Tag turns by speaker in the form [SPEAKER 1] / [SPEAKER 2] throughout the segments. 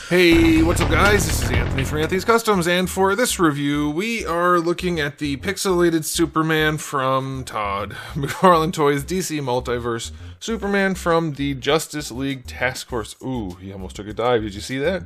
[SPEAKER 1] Hey, what's up guys? This is Anthony from Anthony's Customs, and for this review, we are looking at the pixelated Superman from Todd McFarlane Toys DC Multiverse Superman from the Justice League Task Force. Ooh, he almost took a dive. Did you see that?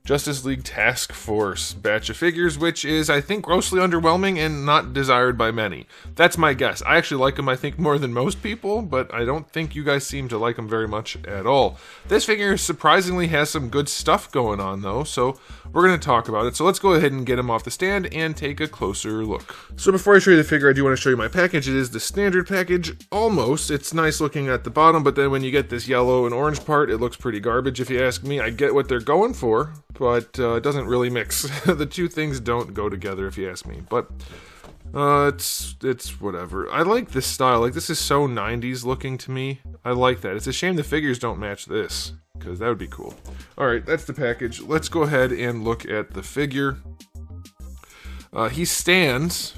[SPEAKER 1] Justice League Task Force batch of figures, which is, I think, grossly underwhelming and not desired by many. That's my guess. I actually like him, I think, more than most people, but I don't think you guys seem to like him very much at all. This figure surprisingly has some good stuff going on, though, so we're going to talk about it. So let's go ahead and get him off the stand and take a closer look. So before I show you the figure, I do want to show you my package. It is the standard package, almost. It's nice looking at the bottom, but then when you get this yellow and orange part, it looks pretty garbage, if you ask me. I get what they're going for, but it doesn't really mix. The two things don't go together, if you ask me. But it's whatever. I like this style. Like, this is so 90s looking to me. I like that. It's a shame the figures don't match this, because that would be cool. Alright, that's the package. Let's go ahead and look at the figure. He stands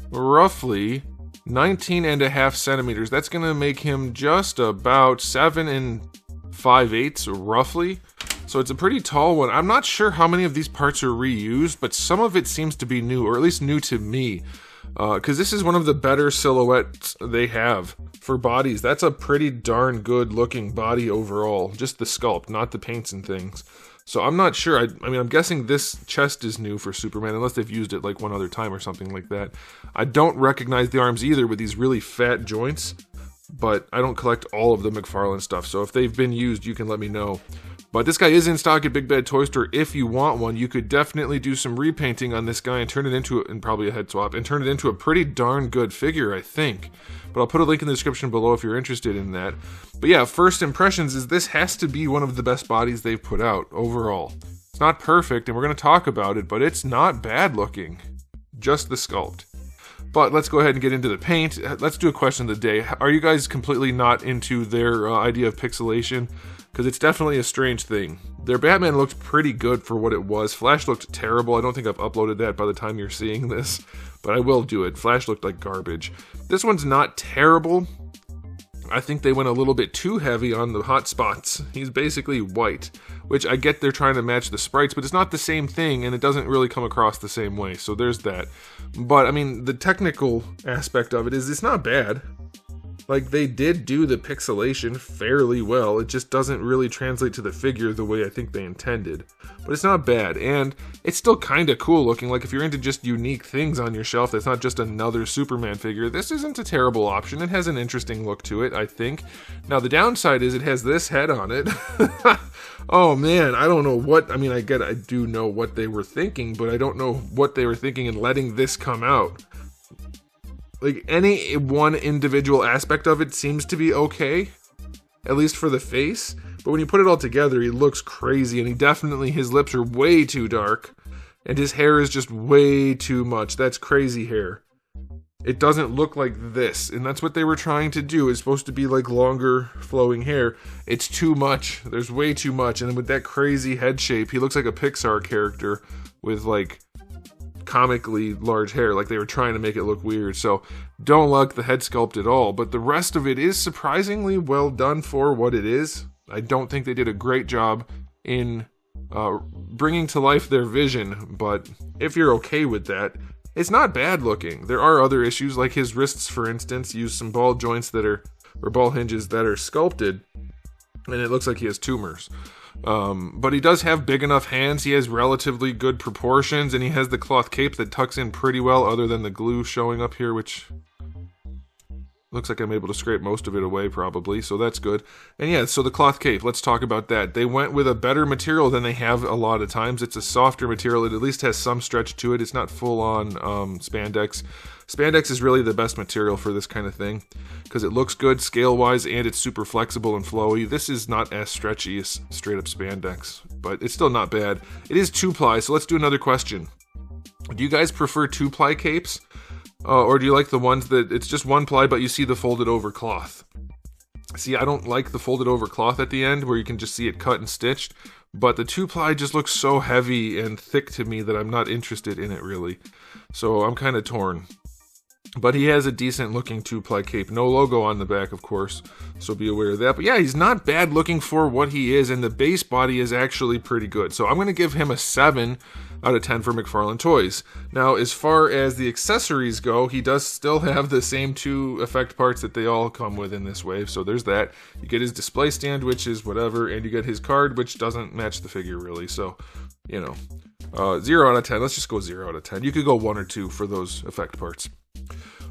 [SPEAKER 1] roughly 19.5 centimeters. That's going to make him just about 7 5/8 roughly. So it's a pretty tall one. I'm not sure how many of these parts are reused, but some of it seems to be new, or at least new to me. Because this is one of the better silhouettes they have for bodies. That's a pretty darn good looking body overall. Just the sculpt, not the paints and things. So I'm not sure. I mean, I'm guessing this chest is new for Superman, unless they've used it like one other time or something like that. I don't recognize the arms either with these really fat joints, but I don't collect all of the McFarlane stuff. So if they've been used, you can let me know. But this guy is in stock at Big Bad Toy Store. If you want one, you could definitely do some repainting on this guy and turn it into, and probably a head swap, and turn it into a pretty darn good figure, I think. But I'll put a link in the description below if you're interested in that. But yeah, first impressions is this has to be one of the best bodies they've put out overall. It's not perfect, and we're going to talk about it, but it's not bad looking. Just the sculpt. But let's go ahead and get into the paint. Let's do a question of the day. Are you guys completely not into their idea of pixelation? Because it's definitely a strange thing. Their Batman looked pretty good for what it was. Flash looked terrible. I don't think I've uploaded that by the time you're seeing this, but I will do it. Flash looked like garbage. This one's not terrible. I think they went a little bit too heavy on the hot spots. He's basically white, which I get they're trying to match the sprites, but it's not the same thing, and it doesn't really come across the same way, so there's that. But, I mean, the technical aspect of it is it's not bad. Like, they did do the pixelation fairly well. It just doesn't really translate to the figure the way I think they intended. But it's not bad, and it's still kind of cool looking. Like, if you're into just unique things on your shelf that's not just another Superman figure, this isn't a terrible option. It has an interesting look to it, I think. Now, the downside is it has this head on it. Oh, man, I don't know what... I mean, I do know what they were thinking, but I don't know what they were thinking in letting this come out. Like, any one individual aspect of it seems to be okay, at least for the face, but when you put it all together, he looks crazy, and his lips are way too dark, and his hair is just way too much. That's crazy hair. It doesn't look like this, and that's what they were trying to do. It's supposed to be like longer flowing hair. It's too much. There's way too much, and with that crazy head shape, he looks like a Pixar character with like comically large hair. Like they were trying to make it look weird. So don't like the head sculpt at all, but the rest of it is surprisingly well done for what it is. I don't think they did a great job in bringing to life their vision, but if you're okay with that, it's not bad looking. There are other issues, like his wrists, for instance, use some ball joints that are, or ball hinges that are sculpted, and it looks like he has tumors. But he does have big enough hands, he has relatively good proportions, and he has the cloth cape that tucks in pretty well, other than the glue showing up here, which looks like I'm able to scrape most of it away, probably, so that's good. And yeah, so the cloth cape, let's talk about that. They went with a better material than they have a lot of times. It's a softer material, it at least has some stretch to it. It's not full-on spandex. Spandex is really the best material for this kind of thing, because it looks good scale-wise, and it's super flexible and flowy. This is not as stretchy as straight-up spandex, but it's still not bad. It is 2-ply, so let's do another question. Do you guys prefer 2-ply capes? Or do you like the ones that it's just 1-ply, but you see the folded over cloth? See, I don't like the folded over cloth at the end, where you can just see it cut and stitched, but the 2-ply just looks so heavy and thick to me that I'm not interested in it, really. So I'm kind of torn. But he has a decent looking 2-ply cape. No logo on the back, of course, so be aware of that. But yeah, he's not bad looking for what he is, and the base body is actually pretty good. So I'm going to give him a 7 out of 10 for McFarlane Toys. Now, as far as the accessories go, he does still have the same 2 effect parts that they all come with in this wave. So there's that. You get his display stand, which is whatever, and you get his card, which doesn't match the figure really. So, you know, 0 out of 10. Let's just go 0 out of 10. You could go 1 or 2 for those effect parts.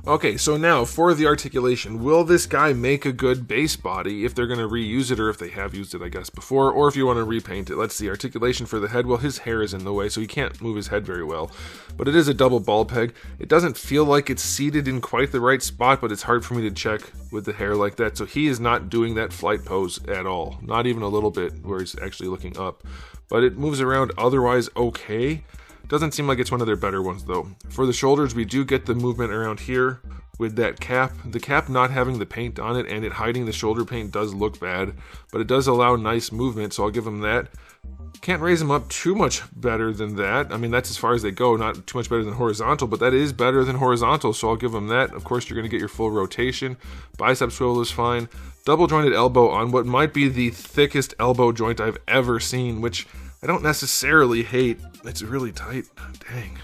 [SPEAKER 1] Okay, so now for the articulation, will this guy make a good base body if they're going to reuse it, or if they have used it, I guess, before, or if you want to repaint it? Let's see, articulation for the head. Well, his hair is in the way, so he can't move his head very well. But it is a double ball peg. It doesn't feel like it's seated in quite the right spot, but it's hard for me to check with the hair like that. So he is not doing that flight pose at all. Not even a little bit where he's actually looking up. But it moves around otherwise okay. Doesn't seem like it's one of their better ones, though. For the shoulders, we do get the movement around here with that cap. The cap not having the paint on it and it hiding the shoulder paint does look bad, but it does allow nice movement, so I'll give him that. Can't raise him up too much better than that. I mean, that's as far as they go, not too much better than horizontal, but that is better than horizontal, so I'll give him that. Of course, you're going to get your full rotation. Bicep swivel is fine. Double jointed elbow on what might be the thickest elbow joint I've ever seen, which I don't necessarily hate. It's really tight. Dang.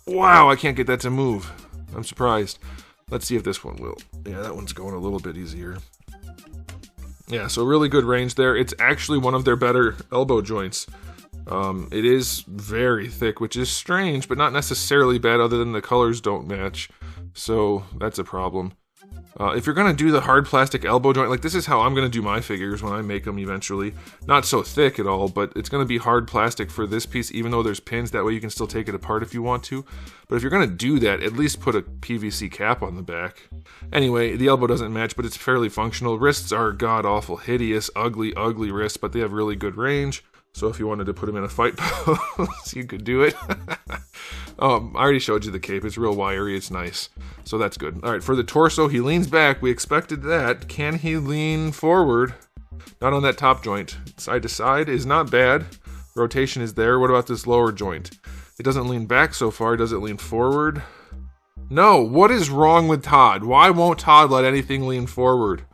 [SPEAKER 1] Wow, I can't get that to move. I'm surprised. Let's see if this one will. Yeah, that one's going a little bit easier. Yeah, so really good range there. It's actually one of their better elbow joints. It is very thick, which is strange, but not necessarily bad other than the colors don't match. So that's a problem. If you're going to do the hard plastic elbow joint, like this is how I'm going to do my figures when I make them eventually. Not so thick at all, but it's going to be hard plastic for this piece, even though there's pins. That way you can still take it apart if you want to. But if you're going to do that, at least put a PVC cap on the back. Anyway, the elbow doesn't match, but it's fairly functional. Wrists are god-awful, hideous, ugly, ugly wrists, but they have really good range. So if you wanted to put them in a fight pose, you could do it. I already showed you the cape. It's real wiry. It's nice. So that's good. All right, for the torso, he leans back. We expected that. Can he lean forward? Not on that top joint. Side to side is not bad. Rotation is there. What about this lower joint? It doesn't lean back so far. Does it lean forward? No. What is wrong with Todd? Why won't Todd let anything lean forward?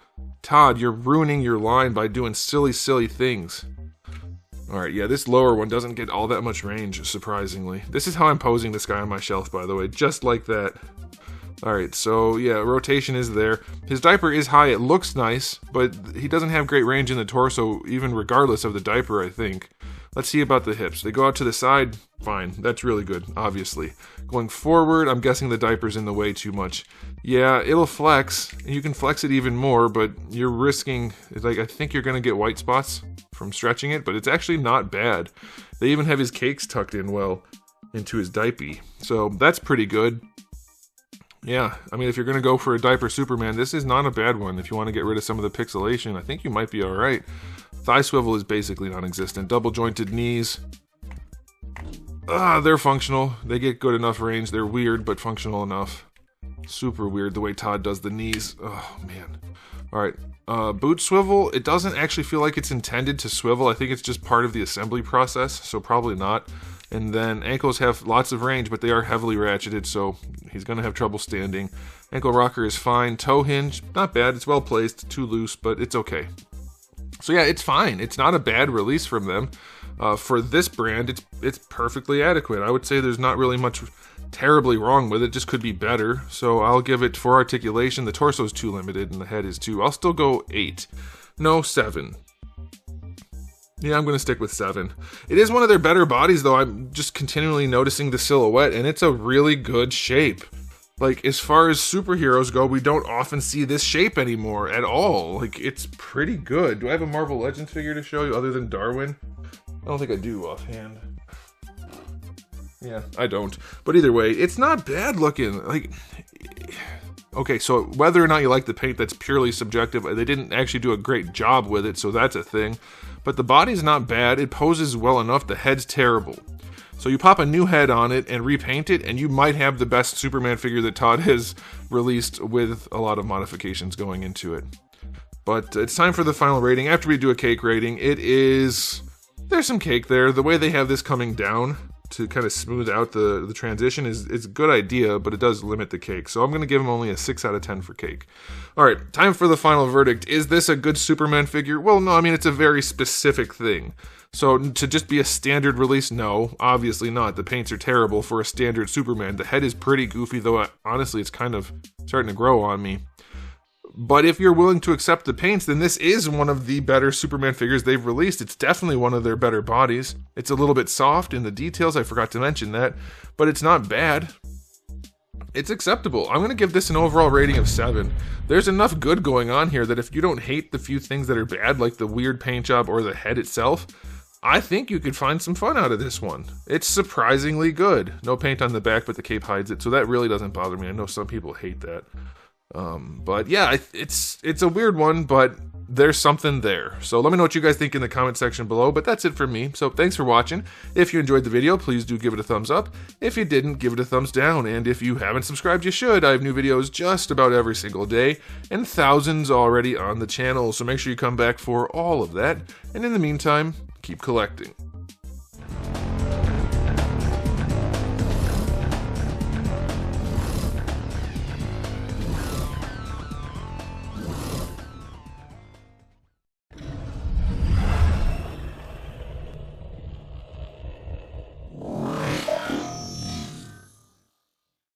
[SPEAKER 1] Todd, you're ruining your line by doing silly, silly things. Alright, yeah, this lower one doesn't get all that much range, surprisingly. This is how I'm posing this guy on my shelf, by the way, just like that. Alright, so yeah, rotation is there. His diaper is high, it looks nice, but he doesn't have great range in the torso, even regardless of the diaper, I think. Let's see about the hips. They go out to the side, fine. That's really good, obviously. Going forward, I'm guessing the diaper's in the way too much. Yeah, it'll flex. You can flex it even more, but you're risking, like, I think you're going to get white spots from stretching it, but it's actually not bad. They even have his cakes tucked in well into his diaper. So that's pretty good. Yeah, I mean, if you're going to go for a diaper Superman, this is not a bad one. If you want to get rid of some of the pixelation, I think you might be alright. Thigh swivel is basically non-existent. Double jointed knees. They're functional. They get good enough range. They're weird, but functional enough. Super weird the way Todd does the knees. Oh, man. Alright. Boot swivel, it doesn't actually feel like it's intended to swivel. I think it's just part of the assembly process, so probably not. And then ankles have lots of range, but they are heavily ratcheted, so he's going to have trouble standing. Ankle rocker is fine. Toe hinge, not bad. It's well placed. Too loose, but it's okay. So yeah, it's fine. It's not a bad release from them. For this brand, it's perfectly adequate. I would say there's not really much terribly wrong with it, just could be better. So I'll give it, for articulation, the torso is too limited and the head is too. I'll still go 8. No, 7. Yeah, I'm going to stick with 7. It is one of their better bodies, though. I'm just continually noticing the silhouette, and it's a really good shape. Like, as far as superheroes go, we don't often see this shape anymore at all. Like, it's pretty good. Do I have a Marvel Legends figure to show you other than Darwin? I don't think I do offhand. Yeah, I don't. But either way, it's not bad looking. Like, okay, so whether or not you like the paint, that's purely subjective. They didn't actually do a great job with it, so that's a thing. But the body's not bad. It poses well enough. The head's terrible. So you pop a new head on it and repaint it, and you might have the best Superman figure that Todd has released with a lot of modifications going into it. But it's time for the final rating. After we do a cake rating, there's some cake there. The way they have this coming down, to kind of smooth out the transition is a good idea, but it does limit the cake. So I'm going to give him only a 6 out of 10 for cake. All right, time for the final verdict. Is this a good Superman figure? Well, no, I mean, it's a very specific thing. So to just be a standard release, no, obviously not. The paints are terrible for a standard Superman. The head is pretty goofy, though honestly it's kind of starting to grow on me. But if you're willing to accept the paints, then this is one of the better Superman figures they've released. It's definitely one of their better bodies. It's a little bit soft in the details, I forgot to mention that, but it's not bad. It's acceptable. I'm going to give this an overall rating of 7. There's enough good going on here that if you don't hate the few things that are bad, like the weird paint job or the head itself, I think you could find some fun out of this one. It's surprisingly good. No paint on the back, but the cape hides it, so that really doesn't bother me. I know some people hate that. But yeah, it's a weird one, but there's something there. So let me know what you guys think in the comment section below, but that's it from me. So thanks for watching. If you enjoyed the video, please do give it a thumbs up. If you didn't, give it a thumbs down. And if you haven't subscribed, you should. I have new videos just about every single day, and thousands already on the channel. So make sure you come back for all of that. And in the meantime, keep collecting.